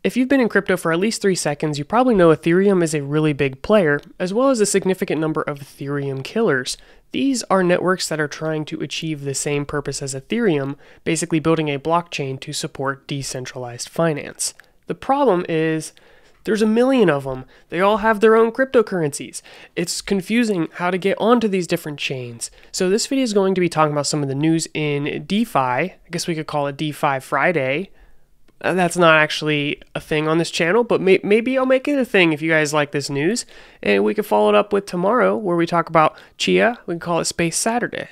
If you've been in crypto for at least 3 seconds, you probably know Ethereum is a really big player, as well as a significant number of Ethereum killers. These are networks that are trying to achieve the same purpose as Ethereum, basically building a blockchain to support decentralized finance. The problem is, there's a million of them. They all have their own cryptocurrencies. It's confusing how to get onto these different chains. So this video is going to be talking about some of the news in DeFi. I guess we could call it DeFi Friday. That's not actually a thing on this channel, but maybe I'll make it a thing if you guys like this news. And we could follow it up with tomorrow where we talk about Chia. We can call it Space Saturday.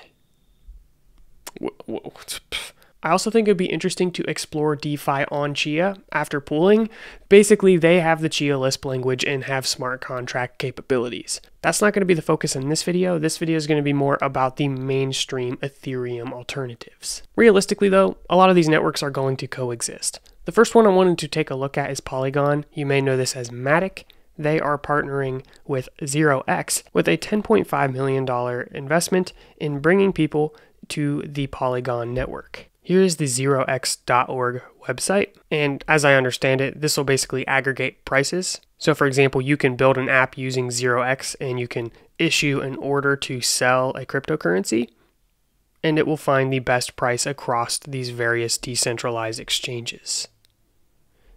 I also think it'd be interesting to explore DeFi on Chia after pooling. Basically, they have the Chia Lisp language and have smart contract capabilities. That's not going to be the focus in this video. This video is going to be more about the mainstream Ethereum alternatives. Realistically though, a lot of these networks are going to coexist. The first one I wanted to take a look at is Polygon. You may know this as Matic. They are partnering with 0x with a $10.5 million investment in bringing people to the Polygon network. Here's the 0x.org website, and as I understand it, this will basically aggregate prices. So for example, you can build an app using 0x and you can issue an order to sell a cryptocurrency, and it will find the best price across these various decentralized exchanges.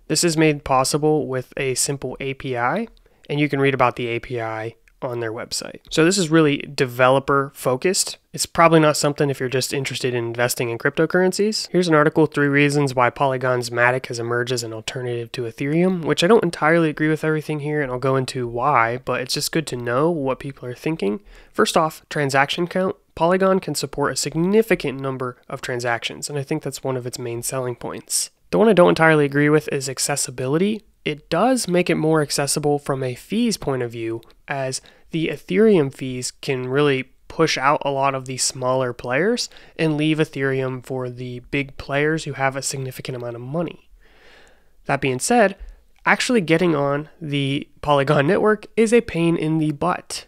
This is made possible with a simple API, and you can read about the API on their website. So this is really developer focused. It's probably not something if you're just interested in investing in cryptocurrencies. Here's an article, 3 reasons why Polygon's Matic has emerged as an alternative to Ethereum, which I don't entirely agree with everything here, and I'll go into why, but it's just good to know what people are thinking. First off, transaction count. Polygon can support a significant number of transactions, and I think that's one of its main selling points. The one I don't entirely agree with is accessibility. It does make it more accessible from a fees point of view, as the Ethereum fees can really push out a lot of the smaller players and leave Ethereum for the big players who have a significant amount of money. That being said, actually getting on the Polygon network is a pain in the butt.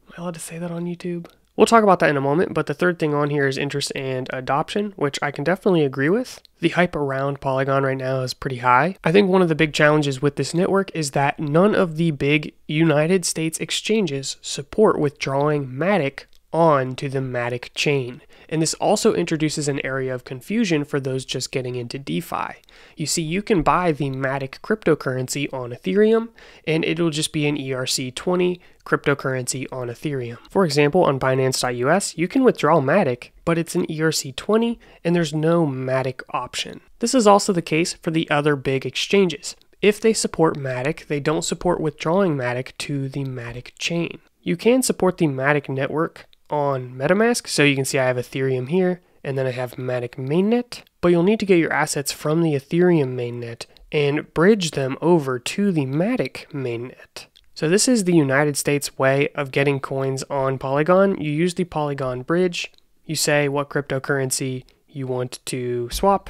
Am I allowed to say that on YouTube? We'll talk about that in a moment, but the third thing on here is interest and adoption, which I can definitely agree with. The hype around Polygon right now is pretty high. I think one of the big challenges with this network is that none of the big United States exchanges support withdrawing Matic onto the Matic chain. And this also introduces an area of confusion for those just getting into DeFi. You see, you can buy the Matic cryptocurrency on Ethereum, and it'll just be an ERC20 cryptocurrency on Ethereum. For example, on Binance.us, you can withdraw Matic, but it's an ERC20, and there's no Matic option. This is also the case for the other big exchanges. If they support Matic, they don't support withdrawing Matic to the Matic chain. You can support the Matic network on MetaMask, so you can see I have Ethereum here, and then I have Matic mainnet, but you'll need to get your assets from the Ethereum mainnet and bridge them over to the Matic mainnet. So this is the United States way of getting coins on Polygon. You use the Polygon bridge, you say what cryptocurrency you want to swap,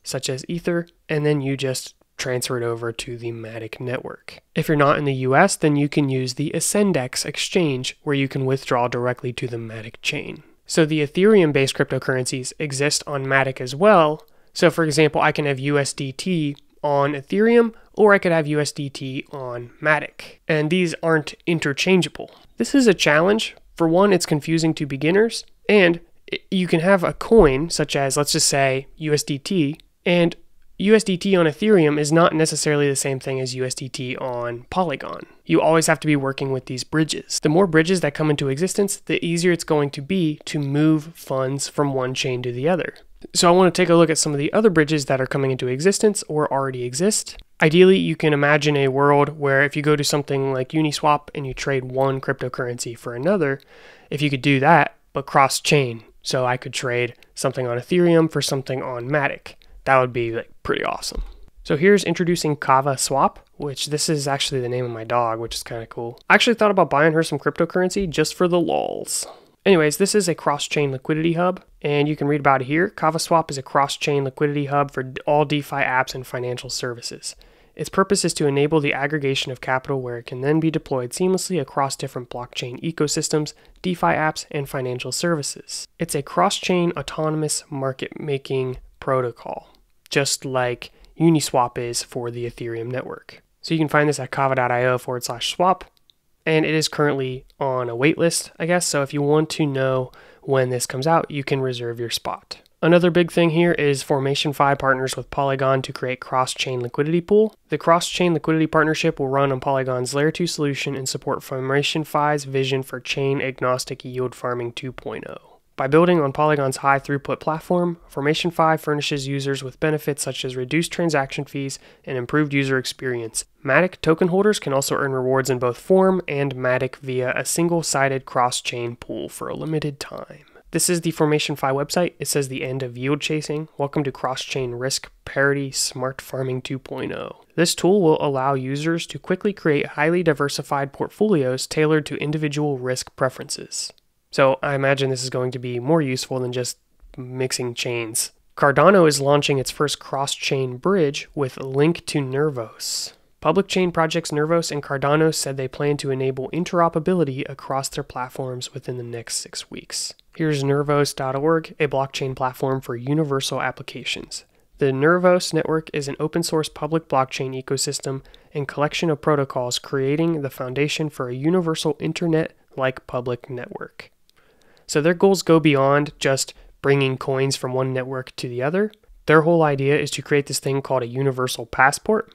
such as Ether, and then you just transfer it over to the Matic network. If you're not in the US, then you can use the Ascendex exchange where you can withdraw directly to the Matic chain. So the Ethereum-based cryptocurrencies exist on Matic as well. So for example, I can have USDT on Ethereum, or I could have USDT on Matic. And these aren't interchangeable. This is a challenge. For one, it's confusing to beginners, and you can have a coin such as, let's just say, USDT, and USDT on Ethereum is not necessarily the same thing as USDT on Polygon. You always have to be working with these bridges. The more bridges that come into existence, the easier it's going to be to move funds from one chain to the other. So I want to take a look at some of the other bridges that are coming into existence or already exist. Ideally, you can imagine a world where if you go to something like Uniswap and you trade one cryptocurrency for another, if you could do that, but cross-chain. So I could trade something on Ethereum for something on Matic. That would be like pretty awesome. So here's introducing Kava Swap, which this is actually the name of my dog, which is kind of cool. I actually thought about buying her some cryptocurrency just for the lols. Anyways, this is a cross-chain liquidity hub, and you can read about it here. Kava Swap is a cross-chain liquidity hub for all DeFi apps and financial services. Its purpose is to enable the aggregation of capital where it can then be deployed seamlessly across different blockchain ecosystems, DeFi apps, and financial services. It's a cross-chain autonomous market-making protocol, just like Uniswap is for the Ethereum network. So you can find this at kava.io/swap, and it is currently on a waitlist, I guess. So if you want to know when this comes out, you can reserve your spot. Another big thing here is Formation Fi partners with Polygon to create cross-chain liquidity pool. The cross-chain liquidity partnership will run on Polygon's Layer 2 solution and support Formation Fi's vision for chain-agnostic yield farming 2.0. By building on Polygon's high-throughput platform, Formation Fi furnishes users with benefits such as reduced transaction fees and improved user experience. Matic token holders can also earn rewards in both Form and Matic via a single-sided cross-chain pool for a limited time. This is the Formation Fi website. It says the end of yield chasing. Welcome to cross-chain risk parity smart farming 2.0. This tool will allow users to quickly create highly diversified portfolios tailored to individual risk preferences. So I imagine this is going to be more useful than just mixing chains. Cardano is launching its first cross-chain bridge with a link to Nervos. Public chain projects Nervos and Cardano said they plan to enable interoperability across their platforms within the next 6 weeks. Here's Nervos.org, a blockchain platform for universal applications. The Nervos network is an open-source public blockchain ecosystem and collection of protocols creating the foundation for a universal internet-like public network. So their goals go beyond just bringing coins from one network to the other. Their whole idea is to create this thing called a universal passport,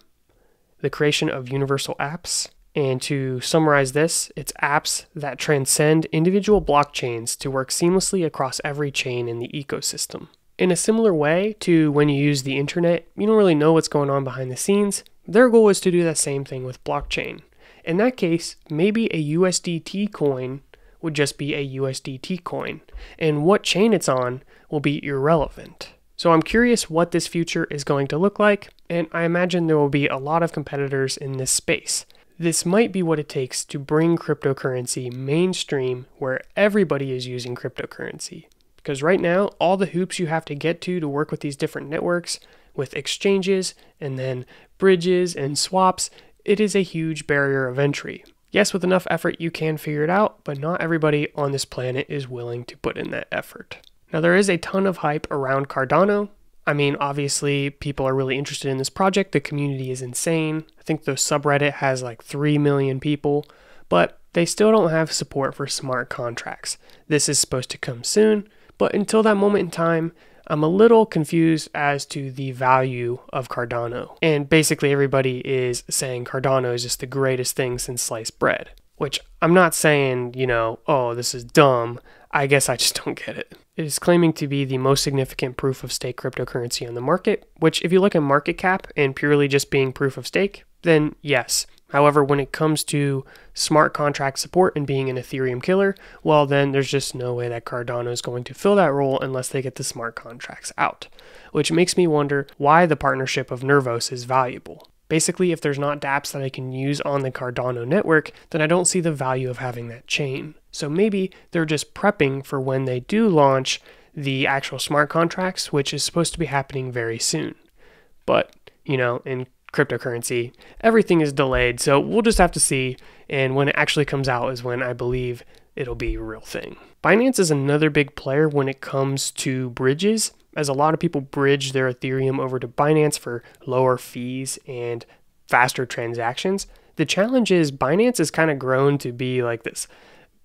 the creation of universal apps, and to summarize this, it's apps that transcend individual blockchains to work seamlessly across every chain in the ecosystem. In a similar way to when you use the internet, you don't really know what's going on behind the scenes. Their goal is to do that same thing with blockchain. In that case, maybe a USDT coin would just be a USDT coin, and what chain it's on will be irrelevant. So I'm curious what this future is going to look like, and I imagine there will be a lot of competitors in this space. This might be what it takes to bring cryptocurrency mainstream where everybody is using cryptocurrency. Because right now, all the hoops you have to get to work with these different networks, with exchanges, and then bridges and swaps, it is a huge barrier of entry. Yes, with enough effort you can figure it out, but not everybody on this planet is willing to put in that effort. Now there is a ton of hype around Cardano. I mean, obviously people are really interested in this project. The community is insane. I think the subreddit has like 3 million people, but they still don't have support for smart contracts. This is supposed to come soon, but until that moment in time, I'm a little confused as to the value of Cardano. And basically everybody is saying Cardano is just the greatest thing since sliced bread, which I'm not saying, oh, this is dumb. I guess I just don't get it. It is claiming to be the most significant proof of stake cryptocurrency on the market, which if you look at market cap and purely just being proof of stake, then yes. However, when it comes to smart contract support and being an Ethereum killer, well, then there's just no way that Cardano is going to fill that role unless they get the smart contracts out, which makes me wonder why the partnership of Nervos is valuable. Basically, if there's not dApps that I can use on the Cardano network, then I don't see the value of having that chain. So maybe they're just prepping for when they do launch the actual smart contracts, which is supposed to be happening very soon. But, in cryptocurrency, everything is delayed, so we'll just have to see, and when it actually comes out is when I believe it'll be a real thing. Binance is another big player when it comes to bridges, as a lot of people bridge their Ethereum over to Binance for lower fees and faster transactions. The challenge is Binance has kind of grown to be like this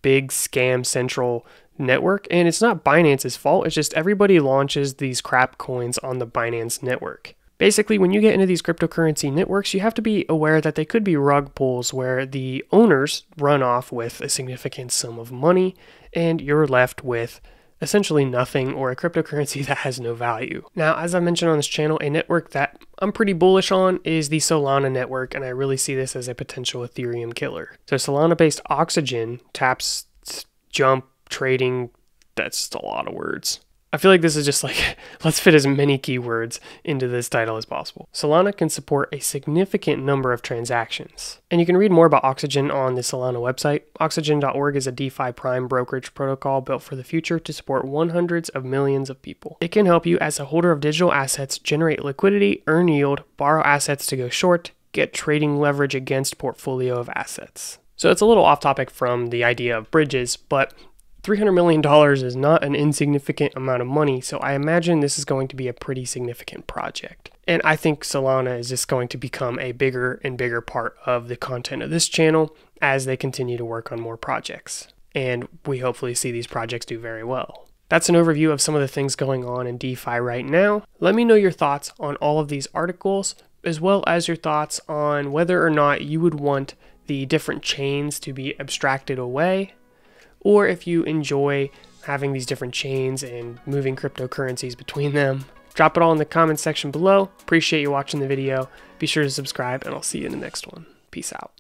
big scam central network, and it's not Binance's fault, it's just everybody launches these crap coins on the Binance network. Basically, when you get into these cryptocurrency networks, you have to be aware that they could be rug pulls where the owners run off with a significant sum of money and you're left with essentially nothing, or a cryptocurrency that has no value. Now, as I mentioned on this channel, a network that I'm pretty bullish on is the Solana network, and I really see this as a potential Ethereum killer. So Solana-based Oxygen taps jump trading, that's just a lot of words. I feel like this is just like, let's fit as many keywords into this title as possible. Solana can support a significant number of transactions. And you can read more about Oxygen on the Solana website. Oxygen.org is a DeFi prime brokerage protocol built for the future to support hundreds of millions of people. It can help you as a holder of digital assets generate liquidity, earn yield, borrow assets to go short, get trading leverage against portfolio of assets. So it's a little off topic from the idea of bridges, but $300 million is not an insignificant amount of money, so I imagine this is going to be a pretty significant project. And I think Solana is just going to become a bigger and bigger part of the content of this channel as they continue to work on more projects. And we hopefully see these projects do very well. That's an overview of some of the things going on in DeFi right now. Let me know your thoughts on all of these articles, as well as your thoughts on whether or not you would want the different chains to be abstracted away, or if you enjoy having these different chains and moving cryptocurrencies between them. Drop it all in the comments section below. Appreciate you watching the video. Be sure to subscribe, and I'll see you in the next one. Peace out.